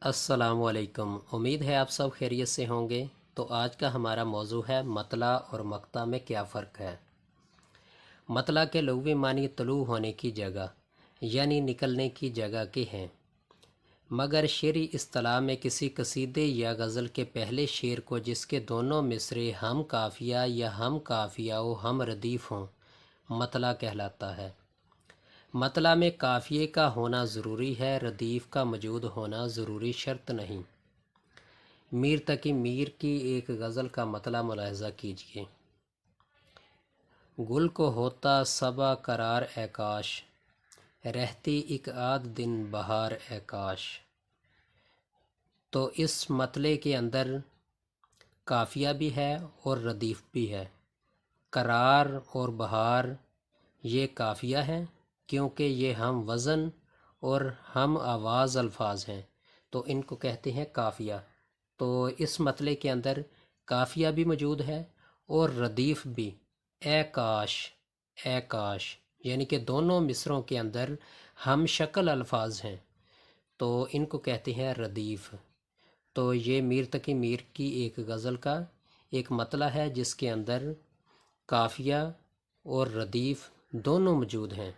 السلام علیکم، امید ہے آپ سب خیریت سے ہوں گے۔ تو آج کا ہمارا موضوع ہے مطلع اور مقطع میں کیا فرق ہے۔ مطلع کے لغوی معنی طلوع ہونے کی جگہ یعنی نکلنے کی جگہ کے ہیں، مگر شعری اصطلاح میں کسی قصیدے یا غزل کے پہلے شعر کو جس کے دونوں مصرے ہم قافیہ یا ہم قافیہ و ہم ردیف ہوں مطلع کہلاتا ہے۔ مطلع میں قافیے کا ہونا ضروری ہے، ردیف کا موجود ہونا ضروری شرط نہیں۔ میر تقی میر کی ایک غزل کا مطلع ملاحظہ کیجیے۔ گل کو ہوتا صبا قرار اے کاش، رہتی ایک آدھ دن بہار اے کاش۔ تو اس مطلع کے اندر قافیہ بھی ہے اور ردیف بھی ہے۔ قرار اور بہار یہ قافیہ ہیں کیونکہ یہ ہم وزن اور ہم آواز الفاظ ہیں، تو ان کو کہتے ہیں قافیہ۔ تو اس مطلع کے اندر قافیہ بھی موجود ہے اور ردیف بھی، اے کاش اے کاش، یعنی کہ دونوں مصروں کے اندر ہم شکل الفاظ ہیں، تو ان کو کہتے ہیں ردیف۔ تو یہ میر تقی میر کی ایک غزل کا ایک مطلع ہے جس کے اندر قافیہ اور ردیف دونوں موجود ہیں۔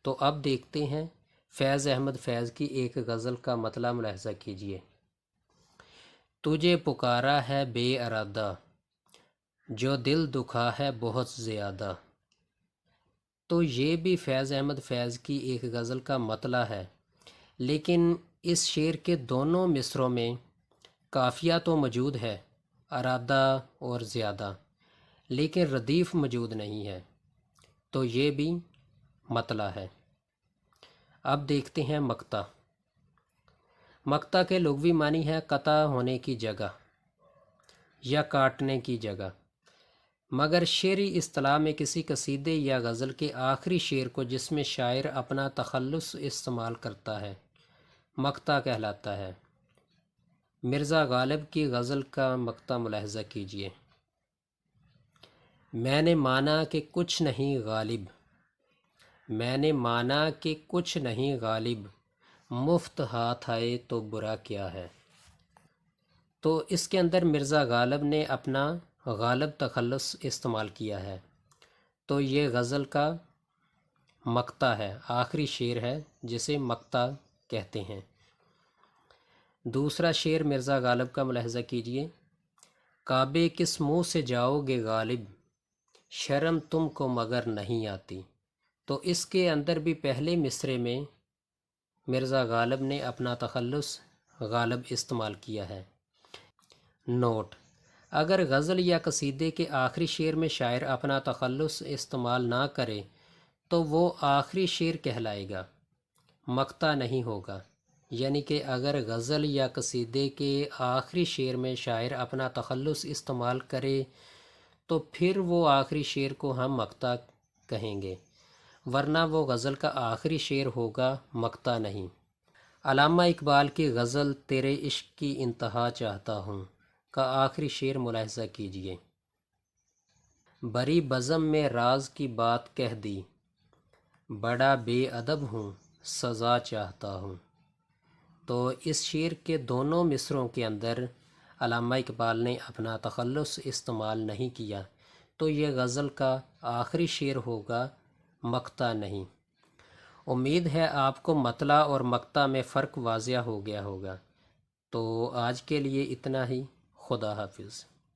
تو اب دیکھتے ہیں فیض احمد فیض کی ایک غزل کا مطلع ملاحظہ کیجیے۔ تجھے پکارا ہے بے ارادہ، جو دل دکھا ہے بہت زیادہ۔ تو یہ بھی فیض احمد فیض کی ایک غزل کا مطلع ہے، لیکن اس شعر کے دونوں مصروں میں قافیہ تو موجود ہے، ارادہ اور زیادہ، لیکن ردیف موجود نہیں ہے، تو یہ بھی مطلع ہے۔ اب دیکھتے ہیں مقطع۔ مقطع کے لغوی معنی ہے قطع ہونے کی جگہ یا کاٹنے کی جگہ، مگر شعری اصطلاح میں کسی قصیدے یا غزل کے آخری شعر کو جس میں شاعر اپنا تخلص استعمال کرتا ہے مقطع کہلاتا ہے۔ مرزا غالب کی غزل کا مقطع ملاحظہ کیجیے۔ میں نے مانا کہ کچھ نہیں غالب، میں نے مانا کہ کچھ نہیں غالب، مفت ہاتھ آئے تو برا کیا ہے۔ تو اس کے اندر مرزا غالب نے اپنا غالب تخلص استعمال کیا ہے، تو یہ غزل کا مقطع ہے، آخری شعر ہے جسے مقطع کہتے ہیں۔ دوسرا شعر مرزا غالب کا ملاحظہ کیجیے۔ کعبے کس منہ سے جاؤ گے غالب، شرم تم کو مگر نہیں آتی۔ تو اس کے اندر بھی پہلے مصرے میں مرزا غالب نے اپنا تخلص غالب استعمال کیا ہے۔ نوٹ: اگر غزل یا قصیدے کے آخری شعر میں شاعر اپنا تخلص استعمال نہ کرے تو وہ آخری شعر کہلائے گا، مقطع نہیں ہوگا۔ یعنی کہ اگر غزل یا قصیدے کے آخری شعر میں شاعر اپنا تخلص استعمال کرے تو پھر وہ آخری شعر کو ہم مقطع کہیں گے، ورنہ وہ غزل کا آخری شعر ہوگا، مقطع نہیں۔ علامہ اقبال کی غزل تیرے عشق کی انتہا چاہتا ہوں کا آخری شعر ملاحظہ کیجیے۔ بڑی بزم میں راز کی بات کہہ دی، بڑا بے ادب ہوں سزا چاہتا ہوں۔ تو اس شعر کے دونوں مصروں کے اندر علامہ اقبال نے اپنا تخلص استعمال نہیں کیا، تو یہ غزل کا آخری شعر ہوگا، مقطع نہیں۔ امید ہے آپ کو مطلع اور مقطع میں فرق واضح ہو گیا ہوگا۔ تو آج کے لیے اتنا ہی، خدا حافظ۔